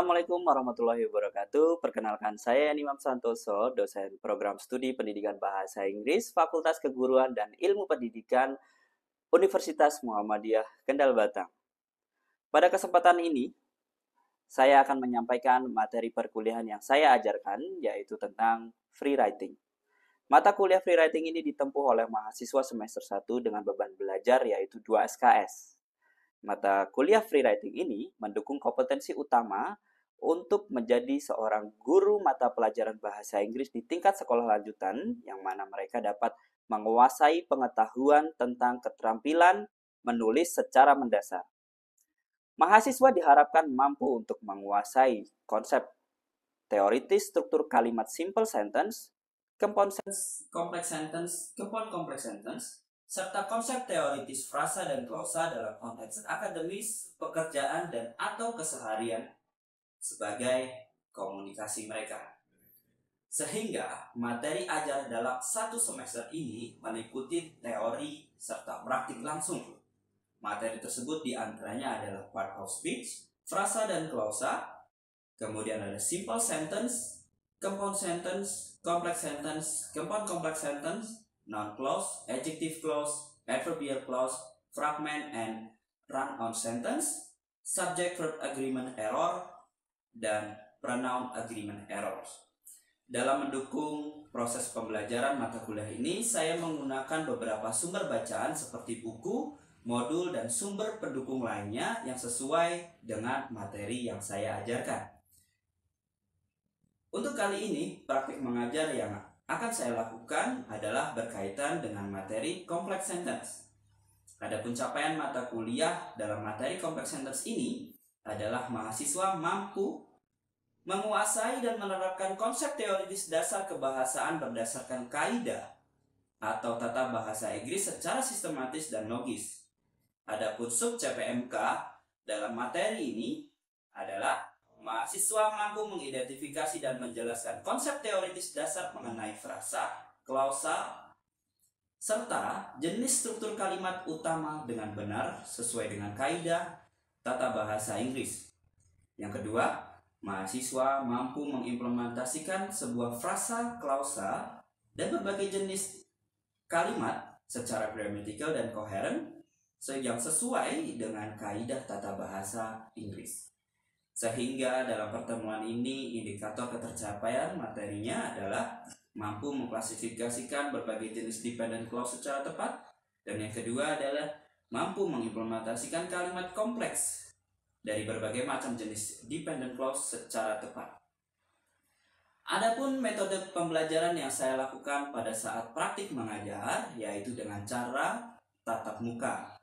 Assalamualaikum warahmatullahi wabarakatuh. Perkenalkan saya Imam Santoso, dosen program studi pendidikan bahasa Inggris, Fakultas Keguruan dan Ilmu Pendidikan Universitas Muhammadiyah Kendal Batang. Pada kesempatan ini, saya akan menyampaikan materi perkuliahan yang saya ajarkan, yaitu tentang free writing. Mata kuliah free writing ini ditempuh oleh mahasiswa semester 1 dengan beban belajar yaitu 2 SKS. Mata kuliah free writing ini mendukung kompetensi utama untuk menjadi seorang guru mata pelajaran bahasa Inggris di tingkat sekolah lanjutan, yang mana mereka dapat menguasai pengetahuan tentang keterampilan menulis secara mendasar. Mahasiswa diharapkan mampu untuk menguasai konsep teoritis struktur kalimat simple sentence, compound sentence, complex sentence, compound complex sentence, serta konsep teoritis frasa dan klausa dalam konteks akademis, pekerjaan, dan atau keseharian sebagai komunikasi mereka. Sehingga materi ajar dalam satu semester ini meliputi teori serta praktik langsung. Materi tersebut diantaranya adalah part of speech, frasa dan klausa, kemudian ada simple sentence, compound sentence, complex sentence, compound complex sentence, noun clause, adjective clause, adverbial clause, fragment and run-on sentence, subject-verb agreement error, dan pronoun agreement errors. Dalam mendukung proses pembelajaran mata kuliah ini, saya menggunakan beberapa sumber bacaan seperti buku, modul, dan sumber pendukung lainnya yang sesuai dengan materi yang saya ajarkan. Untuk kali ini, praktik mengajar yang akan saya lakukan adalah berkaitan dengan materi complex sentence. Adapun capaian mata kuliah dalam materi complex sentence ini adalah mahasiswa mampu menguasai dan menerapkan konsep teoritis dasar kebahasaan berdasarkan kaidah atau tata bahasa Inggris secara sistematis dan logis. Adapun sub CPMK dalam materi ini adalah mahasiswa mampu mengidentifikasi dan menjelaskan konsep teoritis dasar mengenai frasa, klausa, serta jenis struktur kalimat utama dengan benar sesuai dengan kaidah tata bahasa Inggris. Yang kedua, mahasiswa mampu mengimplementasikan sebuah frasa, klausa, dan berbagai jenis kalimat secara gramatikal dan koheren yang sesuai dengan kaidah tata bahasa Inggris. Sehingga dalam pertemuan ini indikator ketercapaian materinya adalah mampu mengklasifikasikan berbagai jenis dependent clause secara tepat, dan yang kedua adalah mampu mengimplementasikan kalimat kompleks dari berbagai macam jenis dependent clause secara tepat. Adapun metode pembelajaran yang saya lakukan pada saat praktik mengajar yaitu dengan cara tatap muka.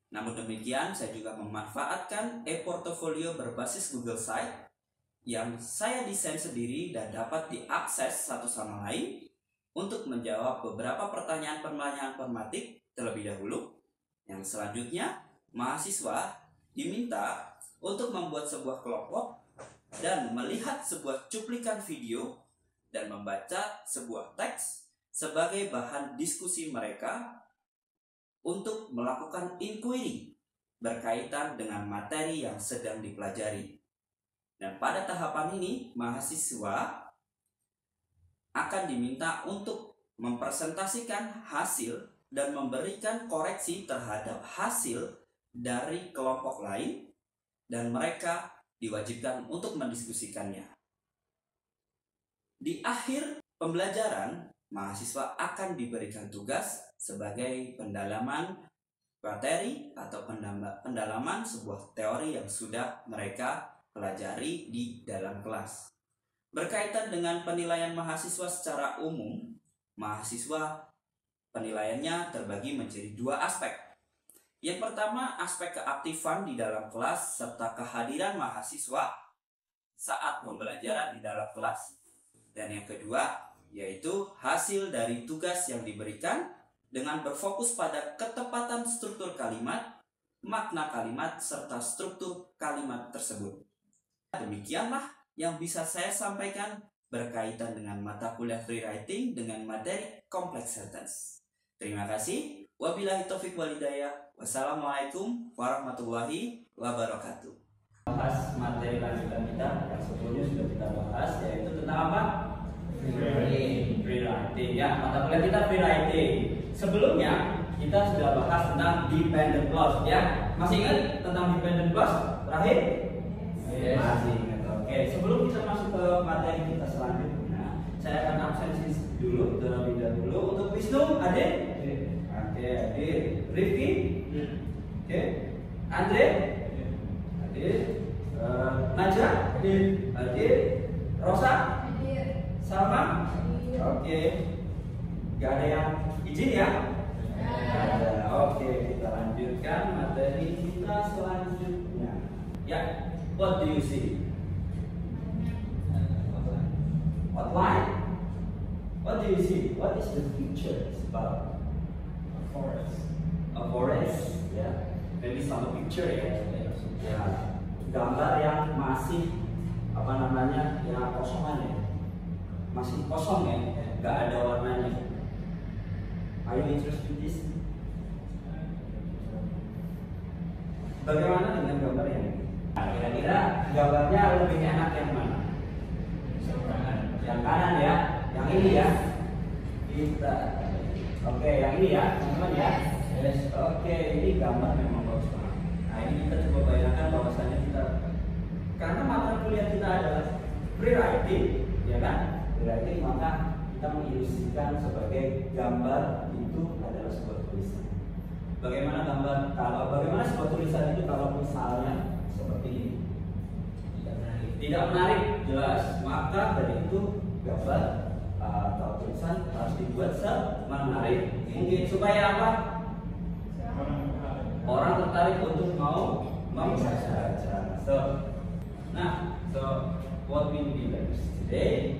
Namun demikian, saya juga memanfaatkan e-portfolio berbasis Google Site yang saya desain sendiri dan dapat diakses satu sama lain untuk menjawab beberapa pertanyaan formatik terlebih dahulu. Yang selanjutnya, mahasiswa diminta untuk membuat sebuah kelompok dan melihat sebuah cuplikan video dan membaca sebuah teks sebagai bahan diskusi mereka untuk melakukan inquiry berkaitan dengan materi yang sedang dipelajari. Dan pada tahapan ini, mahasiswa akan diminta untuk mempresentasikan hasil dan memberikan koreksi terhadap hasil dari kelompok lain, dan mereka diwajibkan untuk mendiskusikannya. Di akhir pembelajaran, mahasiswa akan diberikan tugas sebagai pendalaman materi atau pendalaman sebuah teori yang sudah mereka pelajari di dalam kelas. Berkaitan dengan penilaian mahasiswa secara umum, mahasiswa penilaiannya terbagi menjadi dua aspek. Yang pertama, aspek keaktifan di dalam kelas serta kehadiran mahasiswa saat pembelajaran di dalam kelas. Dan yang kedua, yaitu hasil dari tugas yang diberikan dengan berfokus pada ketepatan struktur kalimat, makna kalimat, serta struktur kalimat tersebut. Demikianlah yang bisa saya sampaikan berkaitan dengan mata kuliah free writing dengan materi complex sentence. Terima kasih. Wabillahi taufiq wal hidayah. Wassalamualaikum warahmatullahi wabarakatuh. Bahas materi lanjutan kita yang sebelumnya sudah kita bahas, yaitu tentang apa? Free writing. Ya, mata kuliah kita free writing. Sebelumnya kita sudah bahas tentang dependent clause, ya. Masih ingat tentang dependent clause terakhir? Yes. Masih ingat. Oke, sebelum kita masuk ke materi kita selanjutnya, saya akan absensi dulu terlebih dahulu untuk Wisnu, Adik. Oke, Adik. Rifki. Oke. Andre. Adik. Najwa. Adik. Rosa. Salma. Oke. Gak ada yang izin ya? Ada. Oke, kita lanjutkan materi kita selanjutnya. Ya, what do you see? Outline. What do you see? What is the picture? It's about A forest. a forest. Ya, maybe some picture ya. Ya, gambar yang masih apa namanya? Ya kosongan ya. Masih kosong ya, nggak ada warnanya. Are you interested in this? Bagaimana dengan gambar yang ini? Nah, kira-kira gambarnya lebih enak yang mana? Yang kanan ya, yang ini ya. Kita. Oke, yang ini ya, teman-teman ya. Yes. Oke, ini gambar memang bagus banget. Nah, ini kita coba bayangkan bahwasanya kita, karena mata kuliah kita adalah free writing, ya kan? Berarti maka kita mengilustrasikan sebagai gambar itu adalah sebuah tulisan. Bagaimana sebuah tulisan itu kalau misalnya seperti ini? Tidak menarik, jelas. Maka dari itu gambar atau tulisan harus dibuat menarik. Mungkin supaya apa? Orang tertarik untuk mau membaca. So what we will do today?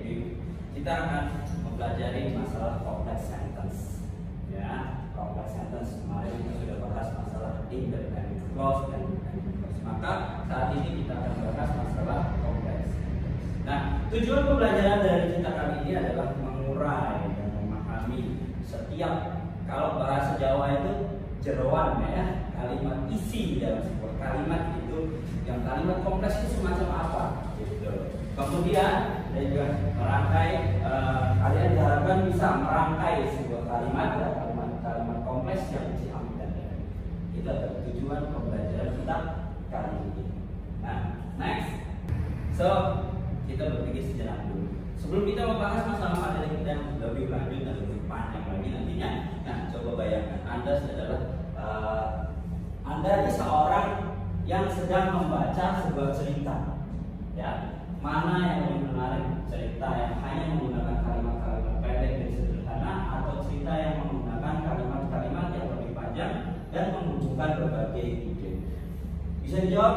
Kita akan mempelajari masalah complex sentence, ya. Complex sentence kemarin kita sudah bahas masalah independent clause dan dependent clause. Maka saat ini kita akan bahas masalah complex sentence. Nah, tujuan pembelajaran dari kita kali ini adalah mengurai dan memahami setiap, kalau bahasa Jawa itu jeroan ya, kalimat isi dalam sebuah kalimat itu, yang kalimat kompleks itu semacam apa? Gitu. Kemudian dan juga merangkai, kalian diharapkan bisa merangkai sebuah kalimat ya, kalimat kompleks yang ciamik dan detail. Itu adalah tujuan pembelajaran kita kali ini. Nah, next. So, kita berpikir sejenak dulu. Sebelum kita membahas masalah materi kita yang lebih lanjut dan lebih panjang lagi nantinya. Nah, coba bayangkan Anda adalah Anda ini seorang yang sedang membaca sebuah cerita, ya. Mana yang lebih menarik, cerita yang hanya menggunakan kalimat-kalimat pendek dan sederhana, atau cerita yang menggunakan kalimat-kalimat yang lebih panjang dan menghubungkan berbagai ide? Bisa dijawab,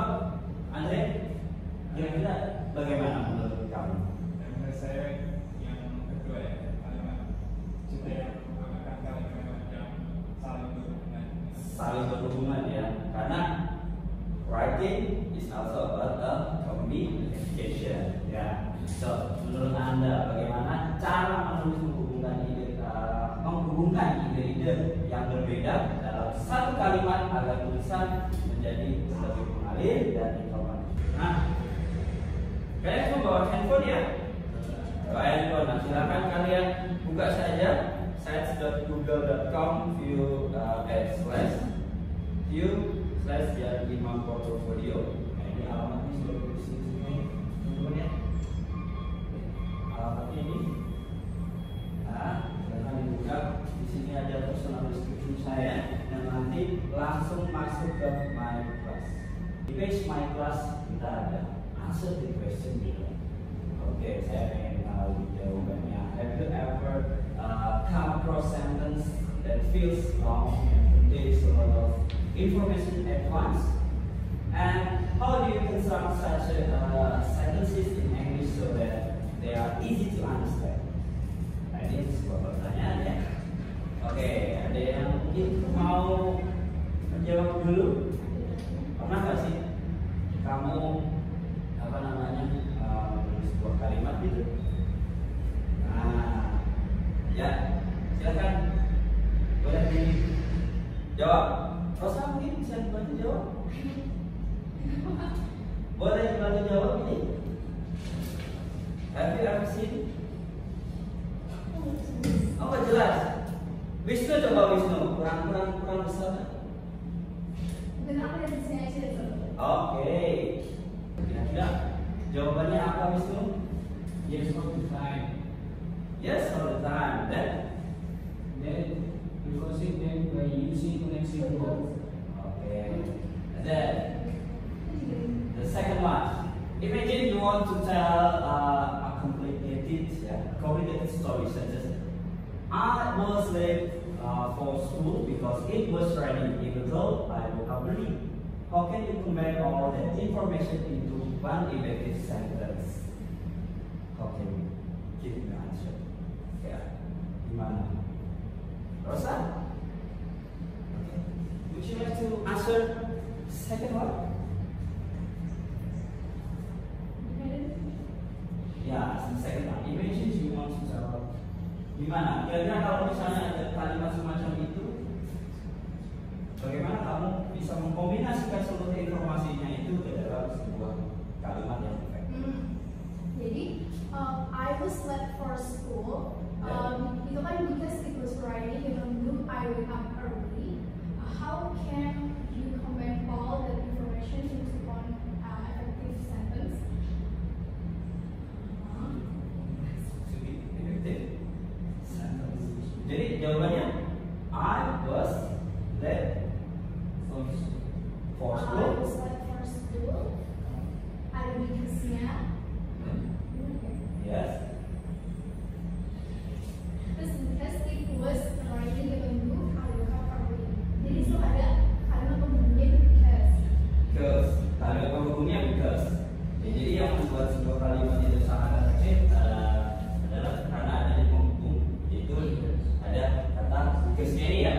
Andre? Kira-kira bagaimana menurut kamu? Menurut saya yang kedua ya, kalimat cerita yang menggunakan kalimat yang saling berhubungan. Saling berhubungan ya, karena writing is also about a communication, ya. So, menurut Anda bagaimana cara menghubungkan ide-ide yang berbeda dalam satu kalimat agar tulisan menjadi lebih mengalir dan informatif? Nah, kalian membawa handphone ya? Bawa handphone. Nah, silakan kalian buka saja sites.google.com view/Imam Portfolio. Nah, ini alamatnya sudah di sini, teman-teman ya. Alamatnya ini. Nah, silahkan dibuka. Di sini ada personal description saya dan nanti langsung masuk ke my class. Di page my class kita ada answer the question gitu. Oke, saya pengen tahu jawabannya. Have you ever come across sentence that feels long and contains a lot of information at once? And how do you construct such sentences in English so that they are easy to understand? Nah, ini sebuah pertanyaan ya. Oke, ada yang mungkin mau menjawab dulu? Pernah nggak sih kamu apa namanya menulis sebuah kalimat gitu? Nah, ya silakan boleh dijawab. Rosa mungkin bisa dibantu jawab. Boleh dibantu jawab ini? Have you ever seen? Apa jelas? Wisnu coba Wisnu, kurang besar. Oke. Kira-kira jawabannya apa Wisnu? Yes, all the time. Yes, all the time. Then we proceed them by using connecting words. Okay. And then the second one. Imagine you want to tell a complicated story such as I was late for school because it was raining even though I woke up early. How can you combine all that information into one effective sentence? How can you give the answer? Yeah. Gimana? Rosa? Okay. Would you like to answer the second one? Ya, the second one. Imagine you want to tell. Gimana? Kira-kira kalau misalnya ada kalimat semacam itu, bagaimana kamu bisa mengkombinasikan seluruh informasinya itu ke dalam sebuah kalimat yang efektif? Jadi, I was late for school. Itu kan because it was raining, even though I wake up early. How can you combine all that information into one effective sentence? To be effective sentence. Jadi jawabannya I was late for I school. was late for school. Ada because-nya. Yes. Terus because it was raining, even though I wake up early. Jadi itu ada kalimat penghubungnya because. Because. Kalimat penghubungnya because. Ya, jadi yang membuat sebuah kalimat itu sangat efektif adalah karena adanya penghubung, yaitu ada kata because-nya ini ya.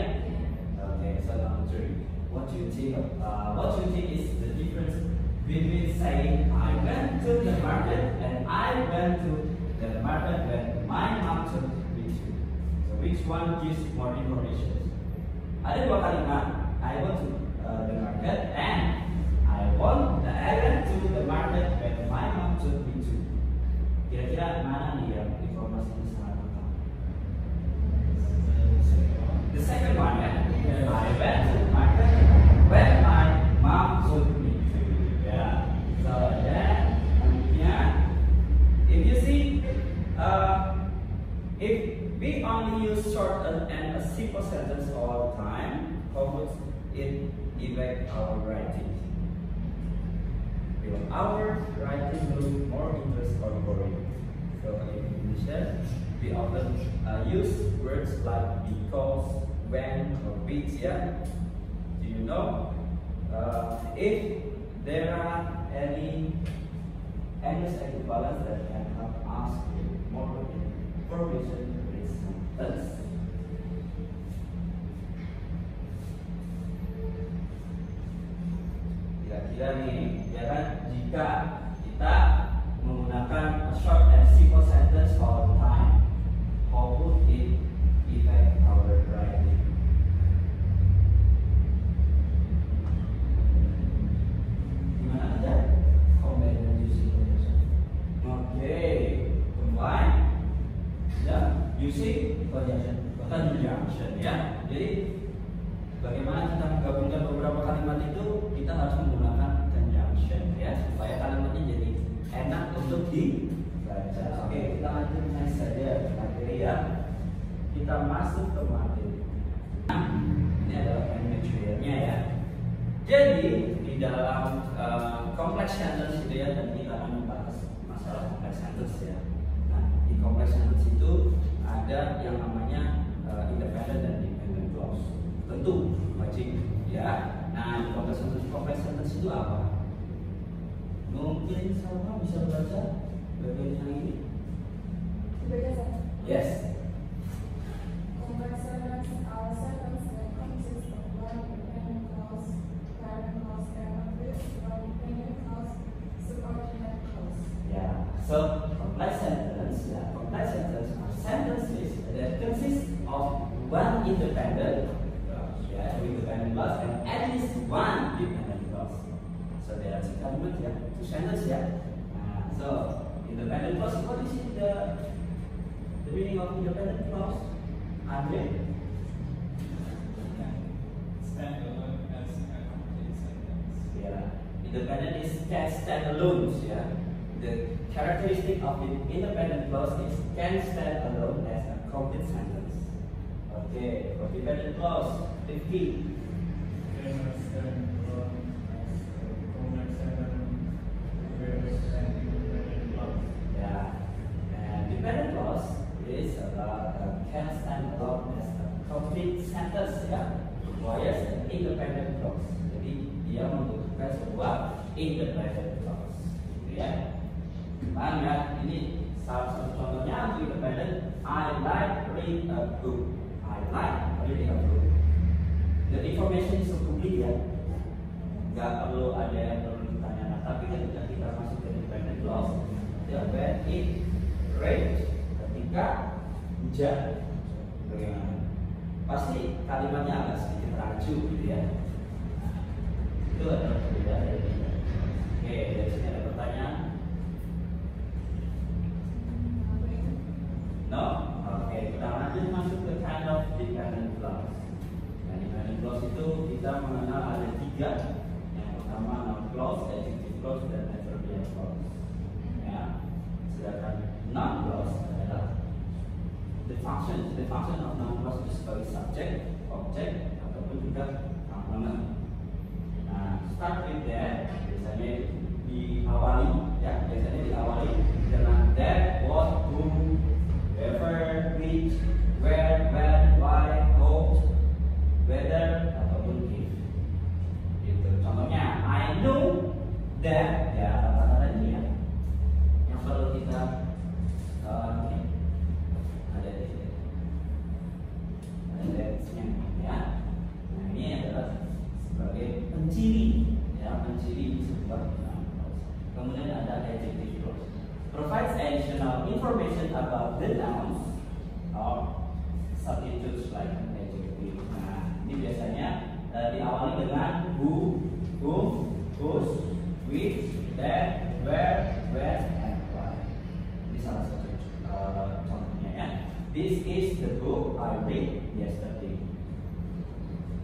Okay, so number 3. What do you think is the difference between saying I went to the market and I went to the market when my mom took me to? So which one gives more information? Ada dua kalimat. I went to the market and I went to the market when my mom took me to. Kira-kira mana nih yang informasinya sangat lengkap? The second one ya. I went to the market when my mom took me to. Yeah. So then, if you see, if we only use short and a simple sentence all the time, how would it affect our writing? Will our writing look more interesting or boring? So in Indonesia, we often use words like because, when, or which. Yeah. Do you know if there are any English equivalents that can help us with more information in this sentence? Kira-kira nih, ya kan, jika kita menggunakan a short and simple sentence all the time, how would it affect our writing? Gimana aja? Combine and using conjunction. Okay, combine, ya, using conjunction ya. Jadi bagaimana kita menggabungkan beberapa kalimat itu, kita harus menggunakan conjunction ya, supaya kalimatnya jadi enak untuk dibaca. Oke, kita lanjut next saja materi ya. Kita masuk ke materi. Ini adalah materialnya ya. Jadi di dalam complex sentence itu ya, dan kita akan membahas masalah complex sentence ya. Nah, di complex sentence itu ada yang namanya independent dan dependent clause. Tentu wajib ya. Nah, di complex sentence itu apa? Mungkin sama bisa baca bagian yang ini. Yes. Complex sentence are sentences that consist of one independent clause, parent clause, parent clause, one dependent clause, subordinate clause. Yeah. So complex sentence are sentences that consist of one independent clause, yeah, independent clause, and at least one dependent clause. So there are kalimat ya, two sentence ya. Nah, so independent clause, what is the meaning of independent clause? Andre? Stand alone as a complete sentence. Yeah, independent is can stand alone. Yeah, the characteristic of the independent clause is can stand alone as a complete sentence. Okay, for dependent clause, the key. Can stand alone as a complete sentence with an independent clause. Yeah, and dependent clause is about can stand alone as a complete sentence. Yeah, requires an independent clause. Jadi dia membutuhkan sebuah independent clause. Gitu ya. Paham ya? Ini salah satu contohnya untuk independent. I like read a book. I like reading a book. The information is complete ya. Gak perlu ada yang perlu ditanyakan. Tapi ketika kita masuk ke independent clause, when it rains, ketika hujan, bagaimana? Pasti kalimatnya agak sedikit rancu gitu ya. Nah, itu adalah perbedaan dari ini. Oke, dari sini ada pertanyaan. No? Oke, kita lanjut masuk ke kind of dependent clause. Nah, dependent clause itu kita mengenal ada 3. Yang pertama noun clause, adjective clause, dan adverbial clause. Ya, sedangkan noun clause adalah the function of noun clause itu sebagai subject, object, ataupun juga complement. Nah, start with that, biasanya diawali dengan that, what, whom, wherever, which, where, when, why, how, whether, ataupun if. Gitu. Contohnya, I know that, ya kata-kata ini ya, yang perlu kita ini ada di sini, ada that's-nya ya. Nah, ini adalah sebagai penciri ya, penciri sebuah noun clause. Kemudian ada adjective clause, provides additional information about the nouns or substitutes like adjective. Nah, ini biasanya diawali dengan who, whom, whose, which, that, where, when, and why. Ini salah satu contohnya ya. This is the book I read yesterday.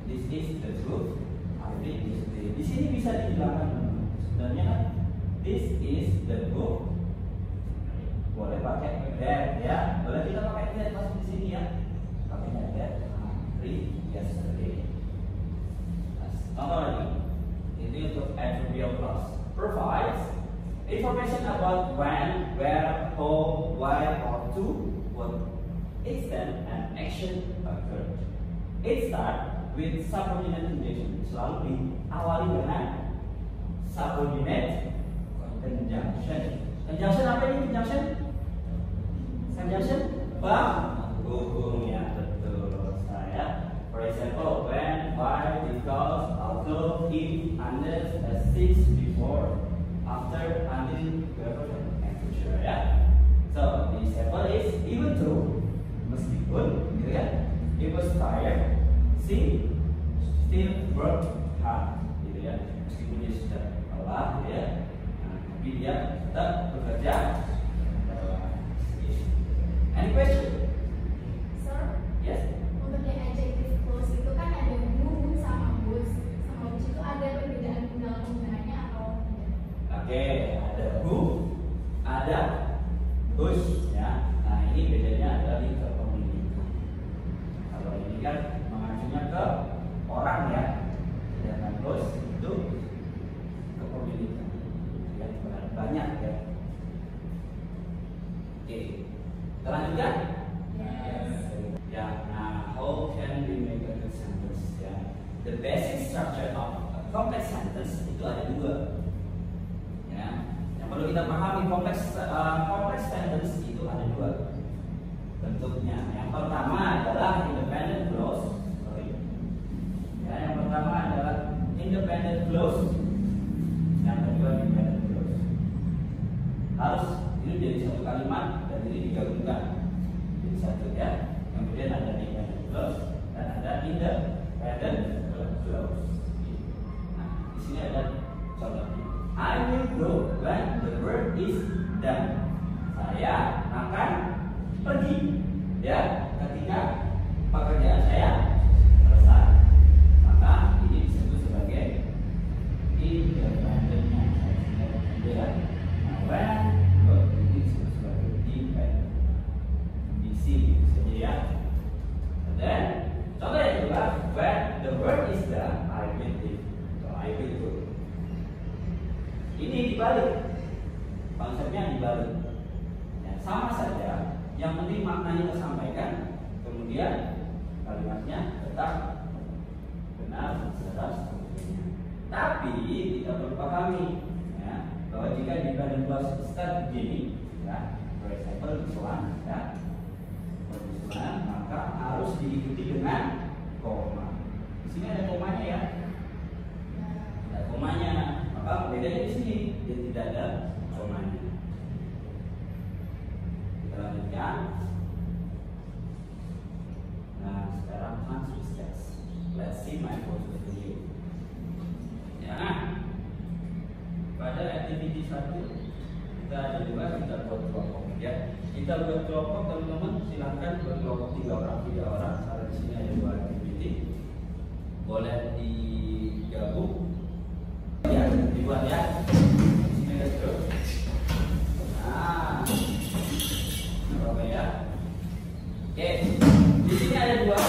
This is the book I read yesterday. Di sini bisa dibilangkan sebenarnya kan, this is the book. Boleh pakai that ya, boleh kita pakai that masuk di sini ya. Pakainya that I read yesterday. Contoh lagi, ini untuk adverbial clause. Provides information about when, where, how, why, or to what extent an action occurred. It starts with subordinate conjunction. Selalu diawali dengan subordinate conjunction. Conjunction apa ini conjunction? Conjunction penghubung ya, betul saya. For example, when, why, because, although, if, unless, as, since, before, after, until, wherever, and future ya. So the example is even though, meskipun, gitu ya. He was tired, she still worked hard, gitu ya. Meskipun dia sudah lelah, gitu ya. Nah, tapi dia tetap bekerja. Any question? Sir, Yes. untuk yang adjective clause itu kan ada who sama whose. Sama which itu ada perbedaan undang-undangnya atau tidak? Oke, ada who, ada whose ya. Nah, ini bedanya adalah di kepemilikan. Kalau ini kan mengacunya ke orang ya, sedangkan whose itu kepemilikan. Ya, banyak ya. Oke, kita lanjutkan. Ya, nah, how can we make a good sentence? Ya, the basic structure of a complex sentence itu ada 2. Ya, yang perlu kita pahami complex sentence itu ada 2 bentuknya. Yang pertama adalah independent clause. Ya, yang pertama adalah independent clause. Yang kedua dependent clause. Harus ini jadi satu kalimat dan ini digabungkan jadi satu ya. Kemudian ada dependent clause dan ada independent clause. Nah, di sini ada contohnya. I will go when the work is done. Saya akan pergi ya ketika pekerjaan saya selesai. Maka ini disebut sebagai independentnya. Nah, when ini disebut sebagai dependent. DC saja ya. Dan contoh yang kedua, when the work is done, I will leave. So I will go. Ini dibalik, konsepnya dibalik. Ya, sama saja, yang penting maknanya tersampaikan, kemudian kalimatnya tetap benar secara strukturnya. Tapi kita perlu pahami ya, bahwa jika dependent clause start begini, ya, for example this one, ya, maka harus diikuti dengan koma. Di sini ada komanya ya, ada komanya. Maka bedanya di sini dia tidak ada komanya. Kita lanjutkan. Nah, sekarang transcript test. Let's see my photo video. Ya, pada activity 1 kita ada juga kita buat kelompok ya. Kita buat kelompok teman-teman, silahkan buat kelompok 3 orang, 3 orang. Karena di sini ada 2 activity. Boleh digabung. Ya, dibuat ya. Sini ada terus. Nah, oke ya. Oke, di sini ada 2.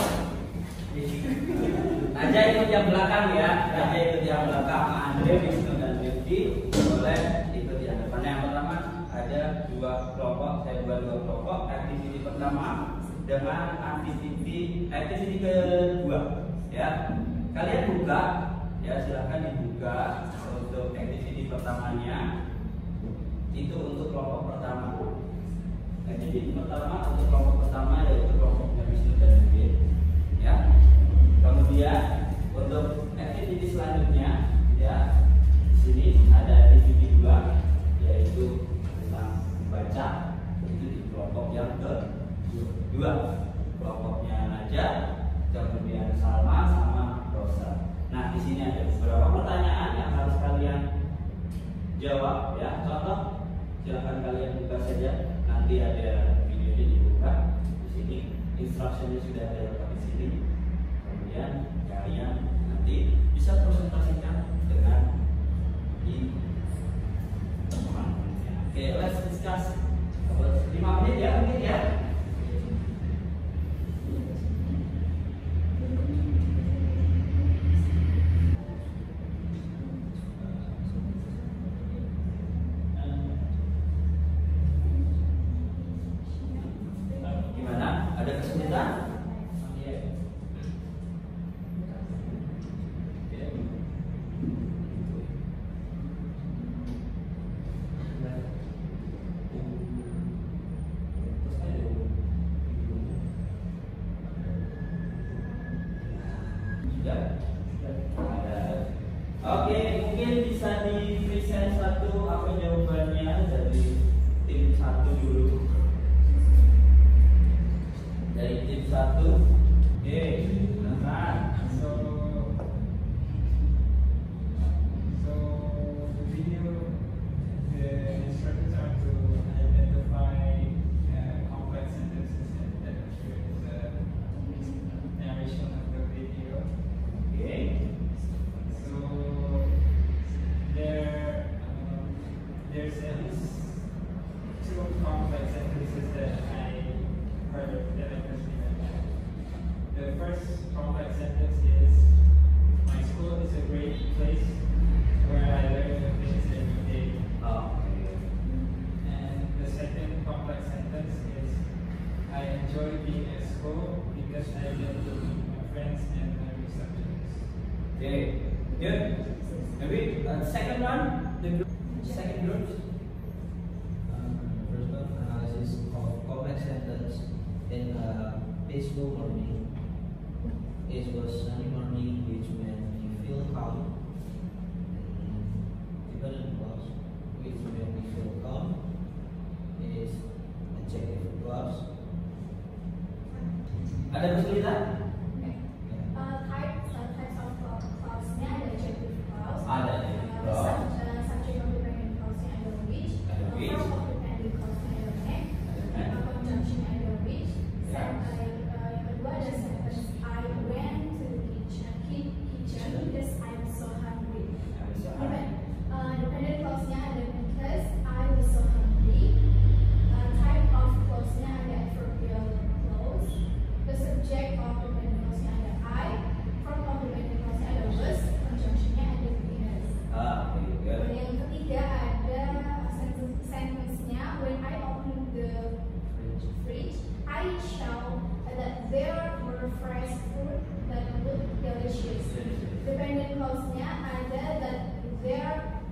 Naja ikut yang belakang ya. Naja ikut yang belakang. Andre, Wisnu dan Rifki boleh ikut yang depan. Yang pertama ada 2 kelompok. Saya buat 2 kelompok. Aktiviti pertama dengan aktiviti kedua. Ya, kalian buka. Ya, silakan dibuka untuk aktiviti pertamanya. Itu untuk kelompok pertama. Aktiviti pertama untuk kelompok pertama yaitu kelompoknya Wisnu dan Rifki. Ya. Kemudian untuk aktiviti selanjutnya, ya, di sini ada aktiviti 2 yaitu tentang baca. Itu di kelompok yang kedua, kelompoknya Naja, kemudian Salma sama Rosa. Nah, di sini ada beberapa pertanyaan yang harus kalian jawab ya. Contoh, silakan kalian buka saja. Nanti ada videonya dibuka. Di sini instruksinya sudah ada di sini. Kemudian kalian nanti bisa presentasikan dengan di teman-temannya. Oke, let's discuss. 5 menit ya, mungkin ya. Gimana? Ada kesulitan? Oke, mungkin bisa di present satu apa jawabannya dari tim 1 dulu. Dari tim 1. Oke, silakan. So the video, the instructions are to identify complex sentences that appear in the narration of the video. Oke. So there's at least 2 complex sentences that I heard that I personally like. The first complex sentence is, my school is a great place where I learn new things every day. And the second complex sentence is, I enjoy being at school because I get to meet my friends and learn new subjects. Okay, good. Maybe second one, the second group. First one, analysis of complex sentence in peaceful morning. It was sunny morning, which meant you feel calm. Dependent clause, which meant you feel calm, is adjective clause. Ada kesulitan? Types of clause-nya ada adjective clause. Ada adjective clause. Subject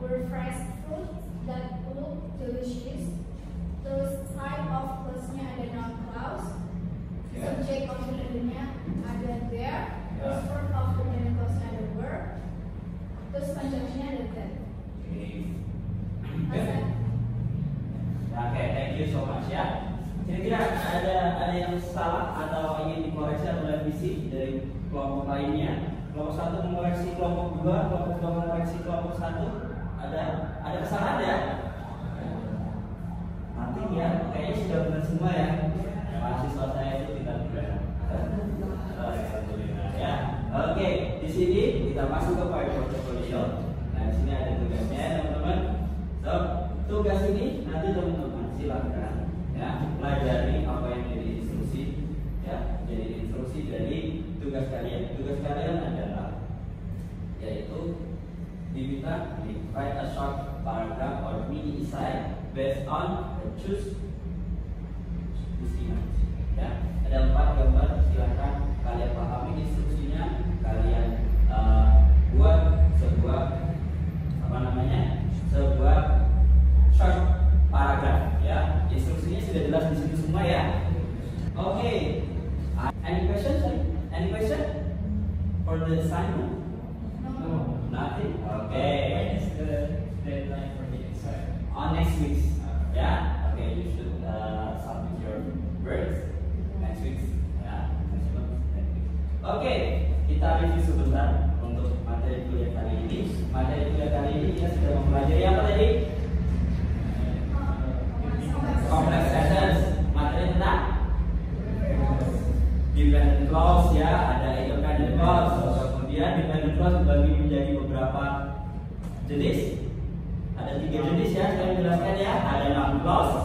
refresh fruit that look delicious. Terus type of clause-nya ada noun clause. Subject object-nya ada there. Terus verb of the clause-nya ada were. Terus conjunction-nya ada that. Oke, thank you so much ya. Kira-kira ada yang salah atau ingin dikoreksi atau revisi dari kelompok lainnya? Kelompok satu mengoreksi kelompok dua, kelompok dua mengoreksi kelompok satu. Ada kesalahan ya? Nanti ya, kayaknya sudah benar semua ya. Mahasiswa saya itu tidak benar. Alhamdulillah ya. Oke, di sini kita masuk ke file portfolio. Nah, di sini ada tugasnya teman-teman. So, tugas ini nanti teman-teman silakan ya pelajari apa yang jadi instruksi ya, jadi instruksi dari tugas kalian. Tugas kalian adalah yaitu diminta write a short paragraph or mini essay based on the choose this image ya. Ada 4 gambar, silakan kalian pahami instruksinya, kalian buat sebuah sebuah short paragraph ya. Instruksinya sudah jelas di situ semua ya. Oke. Any questions? Any question for the assignment? No. Nothing. When Okay. is the deadline for the exam? On next week. Yeah. Okay. You should submit your words next week. Ya. Next month. Next week. Oke. Kita review sebentar untuk materi kuliah kali ini. Materi kuliah kali ini kita sudah mempelajari apa tadi? Complex sentence. Materi tentang dependent clause ya, ada independent clause. Kemudian dependent clause dibagi menjadi beberapa jenis. Ada 3 jenis ya, saya menjelaskan ya. Ada noun clause,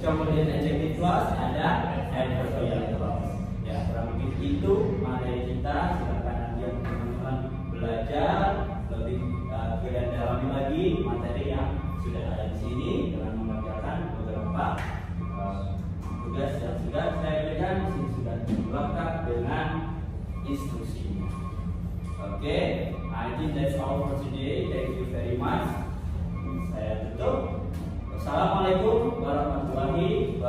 kemudian adjective clause, ada adverbial clause. Ya, kurang lebih itu materi kita. Silakan nanti yang teman-teman belajar lebih kalian dalami lagi materi yang sudah ada di sini dengan mengerjakan beberapa tugas yang sudah saya berikan. Di sini sudah lengkap dengan instruksinya. Oke, I think that's all for today. Thank you very much. Saya tutup. Wassalamualaikum warahmatullahi wabarakatuh.